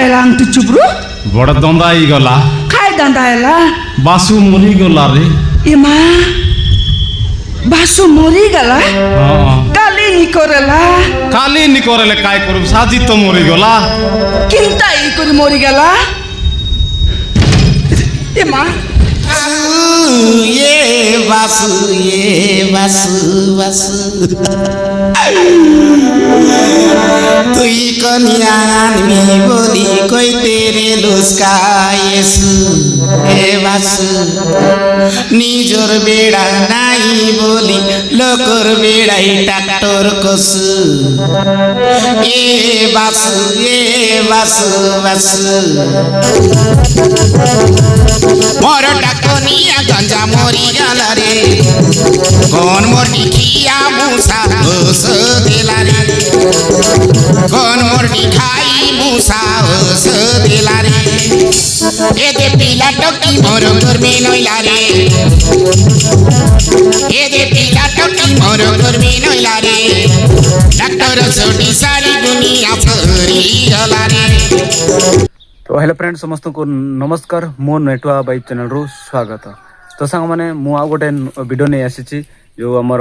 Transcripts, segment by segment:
ହେଲା ଆଙ୍କି ଚୁପରୁ ବଡ଼ ଦନ୍ଦା ହେଇଗଲା ଖାଇ ଦାନ୍ଦା ହେଲା ବାସୁ ମରିଗଲା ରେ ଏ ମା ବାସୁ ମରିଗଲା କାଲି ନିକରେଲା କାଲି ନିକରେଲେ କାଇ କରୁ ସାଜି ତ ମରିଗଲା কিন্তা ই করে মরি গেলা এ মা ये बासु तुई कनिया आनमी बोली कोई तेरे लुस्काएसु ए बासु निजोर बेड़ा नाई बोली लोकर बेड़ाई ट्रैक्टर कसु ए बासु मोर टाकनिया गंजा मोरी गला रे कौन मोर डिखिया मूसा होस देला रे कौन मोर डिखाई मूसा होस देला रे ए दे पीला टोकी मोर घर में नइला रे ए दे पीला टोकी मोर घर में नइला रे डॉक्टर सोटी सारी दुनिया फरी गला रे। तो हेलो फ्रेंड्स समस्त को नमस्कार मो नेटवा बाई चैनल रु स्वागत। तो सांग मैंने मु आ गोटे वीडियो नहीं आसी जो आमर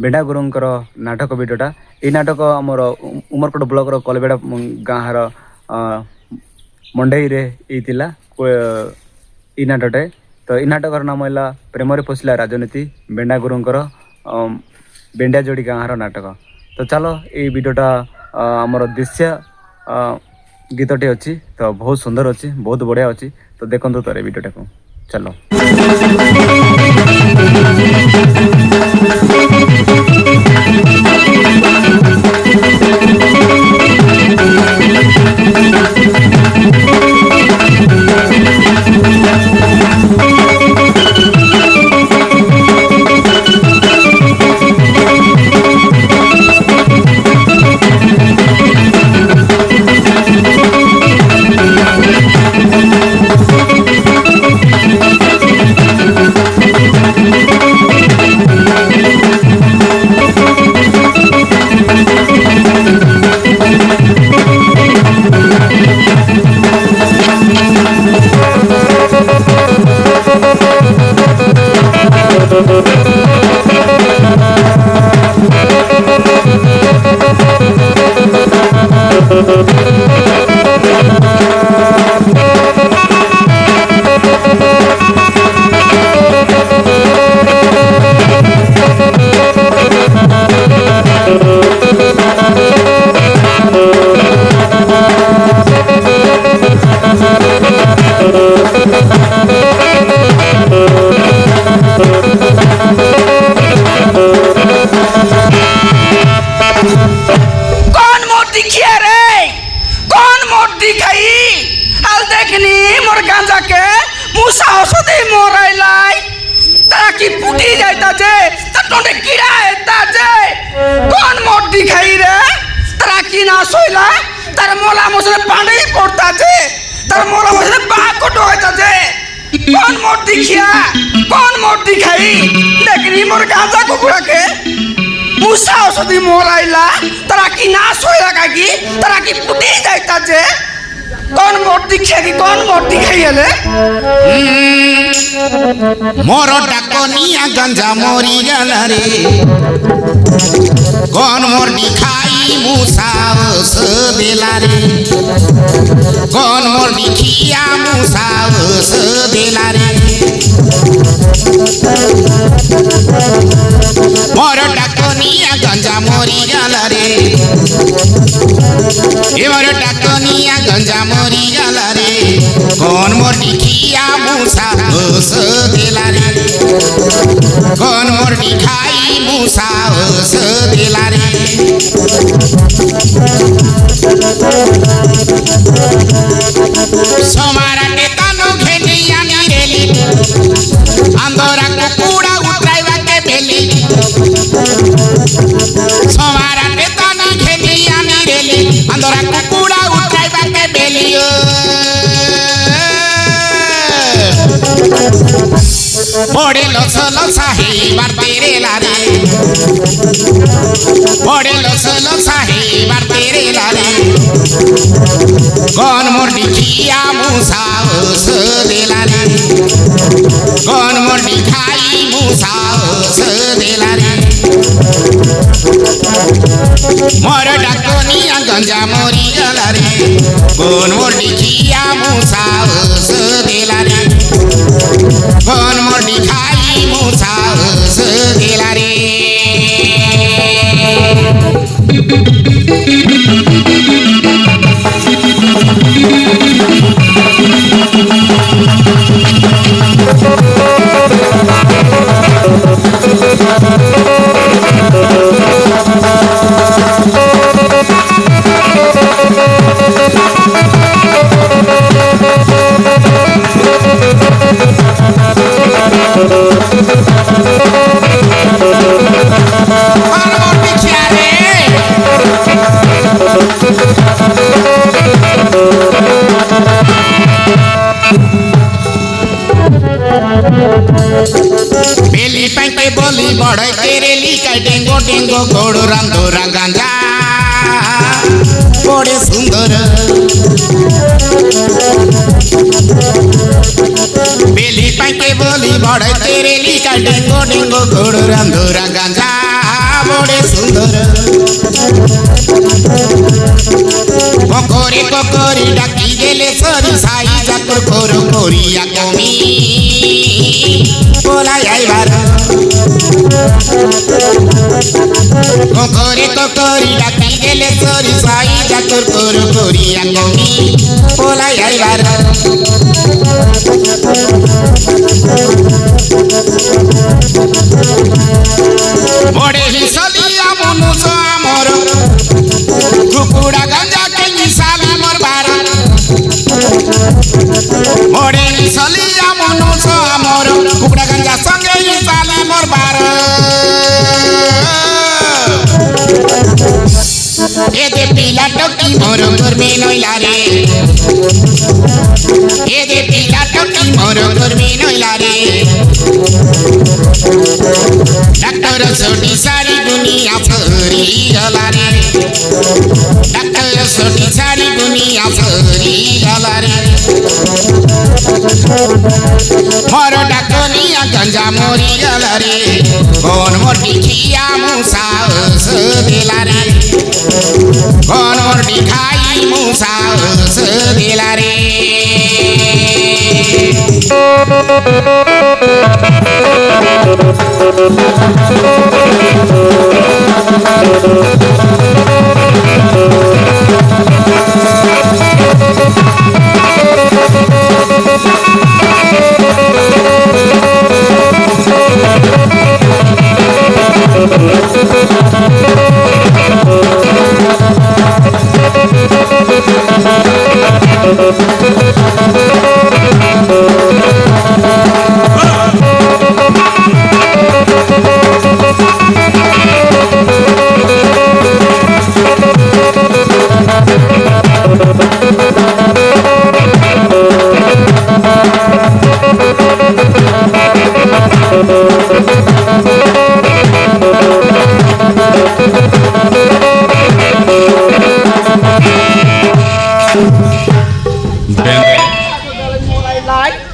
बेंडा गुरुंकर नाटक वीडियोटा ये नाटक आमर उमरकोट ब्लॉक कलबेड़ा गाँव मंडई रे इला ई नाटकटे। तो ये नाटकर नाम है प्रेमरे पशिला राजनीति बेंडा गुरुंकर बेंडा जोड़ी गाँव नाटक। तो चलो ये वीडियोटा आमर दृश्य गीतटे अच्छी तो बहुत सुंदर अच्छी बहुत बढ़िया अच्छी तो देखो तो वीडियोटा को चलो। पुटी जाता जे तटोंडे कीड़ा हेता जे कौन मोटी खाई रे तरा की ना सोइला तर मोला मुसले पांडे पड़ता जे तर मोला मुसले बाकोटो होता जे कौन मोटी खिया कौन मोटी खाई देखनी मोर गांजा कुकुड़ा के मुसा औषधि मोराइला तरा की ना सोइला काकी तरा की पुटी जाता जे कौन मोटी खाई कौन मोटी खाई ले मोर टाकनिया गंजा मोरी गला रे कौन मोर डिखाई मूसा होस देला रे कौन मोर डिखिया मूसा होस देला रे मोर टाकनिया गंजा मोरी गला रे ए मोर टाकनिया गंजा मोरी गला रे कौन मोर डिखिया मूसा होस देला रे कौन मोर डिखाई मूसा होस देला रे सोमारा के तानो घेनिया निरेली अंदोरा कुकुड़ा उठाइवा के बेली सोमारा के तानो घेनिया निरेली अंदोरा कुकुड़ा उठाइवा के बेली বড়ে লস লসা হেবার তেরে লারে বড়ে লস লসা হেবার তেরে লারে কোন মোর দেখিয়া মুসা ওস দেলারে কোন মোর দেখাই মুসা ওস দেলারে মোর ডাকনিয়া গঞ্জা মরি গলারে কোন মোর দেখিয়া মুসা ওস দেলারে কোন মোর দেখাই মুসা ওস দেলারে बेली पैंटे बोली बड़े तेरे लिखा डेंगो डेंगो घोड़ो रंधोरा गांजा बड़े सुंदर बेली पैंटे बोली बड़े तेरे लिखा डेंगो डेंगो घोड़ो रंधोरा गांजा बड़े सुंदर कोकोरी कोकोरी डाकी गेले सरी साई जाकर कोरो कोरिया कमी बोला आई बार कोकोरी कोकोरी डाकी गेले सरी साई जाकर कोरो कोरिया कमी बोला आई बार बड़े ही सलिया मनुष्य आमर कुकुड़ा गंजा के साली मोर बारा बड़े ही सलिया मनुष्य आमर कुकुड़ा गंजा संगे ही साली मोर बारा ए दे पीला टोकी मोर गुरमी नइला रे ए दे पीला टोकी मोर गुरमी नइला रे डॉक्टर सोटी सारी दुनिया फरी गला रे डॉक्टर सोटी सारी दुनिया फरी गला रे मोर डाकनिया गंजा मोरी गला रे कौन मोर दिखिया मुसा ओस देला रे कौन मोर दिखाई मुसा ओस देला रे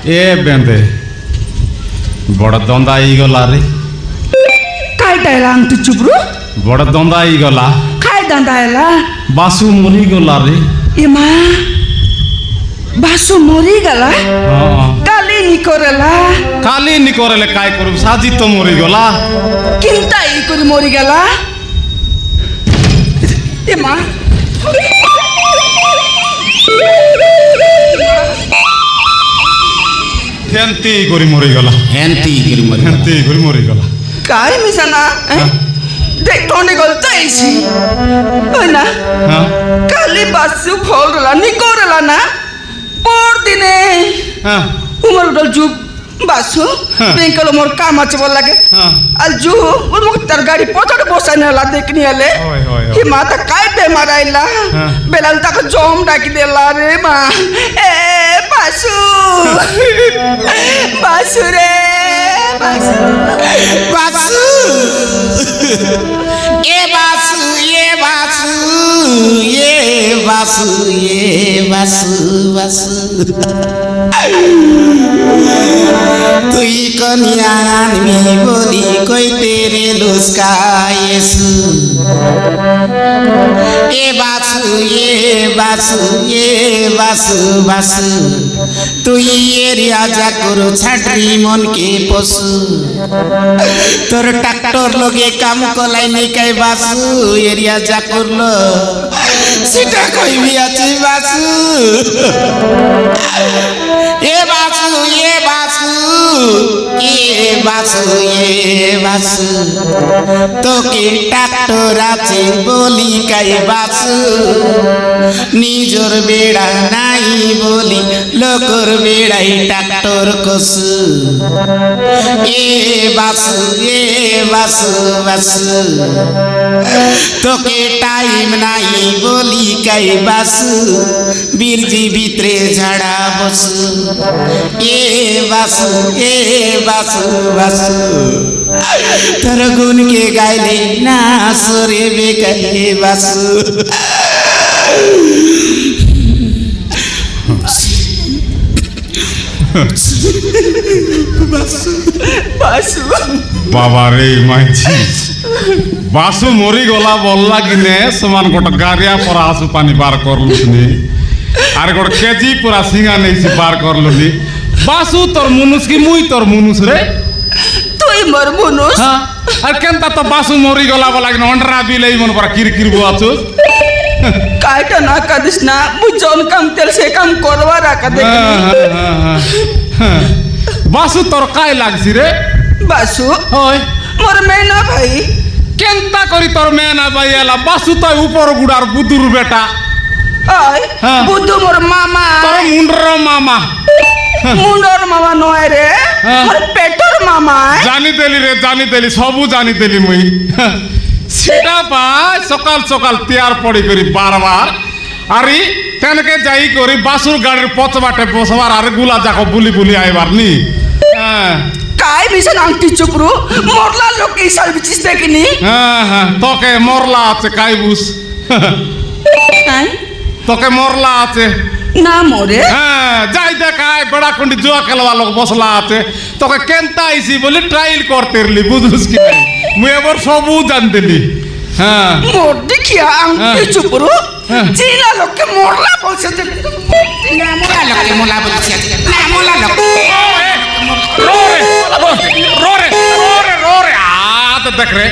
ए बेंदे बड़ दंदा गला रे काय डायलांग तू चुपरू बड़ दंदा गला काय दांदायला बासु मरी गला रे एमा बासु मरी गला हाँ काली निकरेला काली निकरेले काय करू साजी तो मरी गला किंता ई करी मरी गला एमा हेंती करी मरी गला हेंती गिर मर हेंती करी मरी गला काय मिसाना देख टोने गलता ऐसी ना हाँ काली बासु फलला निकरेला ना por दिने हाँ उमर डल जु बासु बेंकल मोर काम আছে বল লাগে আল জু ওর মুখ তার গাড়ি পছড় বসানে লা দেখনি আলে ওই ওই কি মাথা কাই বেমার আইলা বেলাল তাকে জম ডাকি দেলা রে মা এ বাসু বাসু রে বাসু এ বাসু এ বাসু এ বাসু এ বাসু বাসু তুই কনিয়া আনবি বলি কইতে রে লুস্কায়েসু এ বাসু এ বাসু এ বাসু বাসু তুই এরিয়া যা করো ছাড়ি মনকে পশু তোর ট্রাক্টর লগে কাম কলাই নিকাই বাসু এরিয়া যা করলো সেটা কইবি আছে বাসু এ বাসু এ বাসু এ বাসু এ বাসু তোকে ট্রাক্টর আছে বলি কাই বাসু নিজর বেড়া নাই বলি লোকর বেড়াই ট্রাক্টর কসু এ বাসু এ বাসু বাসু তোকে টাইম নাই বলি কাই বাসু বীরজি ভিতরে ঝাড়া বসু এ বাসু এ বাসু বাসু তোর গুনকে গাইলে না সরে বেকাই বাসু বাসু বাবা রে মাইছি বাসু মরি গলা বললা কিনে সমান গোটা গাড়িয়া পরা আসু পানি বার করলুনি আর গোটা কেজি পুরা সিঙ্গা নেইছি বার করলুনি বাসু তোর মুনুস কি মুই তোর মুনুস রে তুই মোর মনুষ হ্যাঁ আর কেনতা তো বাসু মরি গলা বলা কিনে অন্ডরা বিলেই মন পরা কিরকির বুয়াছু কাইটা না কাদিস না বুঝন কাম তেল সে কাম করবা রাখা দেখ বাসু তোর কাই লাগছি রে বাসু হয় মোর মেনা ভাই কেনতা করি তোর মেয়ে না ভাই এলা বাসু তাই উপর গুড়ার বুদুর বেটা আয় হ্যাঁ। বুদ্ধ মোর মামা তোর মুন্ডর মামা মুন্ডর মামা নয় রে হ্যাঁ। মোর পেটর মামা জানি দেলি রে জানি দেলি সবু জানি দেলি মুই সেটা পাই সকাল সকাল তিয়ার পড়ি করি বারবার আরে তেনকে যাই করি বাসুর গাড়ির পথ বাটে বসবার আর গুলা যাকো বুলি বুলি আইবার নি হ্যাঁ কাই বিশাল আংটি চুপরু মরলা লোক এই সাল বিচিস দেখিনি হ্যাঁ তোকে মরলা আছে কাইবুস নাই তোকে মরলা আছে না মরে হ্যাঁ যাই দেখায় বেড়াকুন্ডি জুয়া খেলবা লোক বসলা আছে তোকে কেনতা আইসি বলি ট্রায়াল করতে রলি বুঝলুস কি নাই মুই এবার সবু জানতেলি হ্যাঁ মোর দেখিয়া আংটি চুপরু হ্যাঁ। চিনা লোককে মরলা বলছে যে না মোলা লোকে মোলা বলছি না মোলা লোক রোরে রোরে রোরে রোরে আদ দেখ রে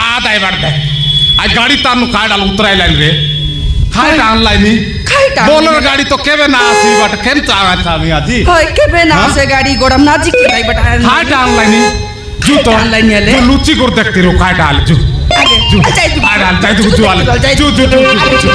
আদ আইবার দেখ আজ গাড়ি তার কাইডাল উতরাই লাইন রে খাইটা আনলাইনি খাইটা বোলের গাড়ি তো কেবে না আসি বাট কেন চাওয়াছে আমি আজি হয় কেবে না হ্যাঁ? সে গাড়ি গোড়াম না জিকি তাই বাট খাইটা আনলাইনি জু তো আনলাইনি আলে? জু লুচি করে দেখতে রো খাইটা আলে জু আগে জু যাই তুই আরে আলে যাই জু জু আলে যাই জু জু জু জু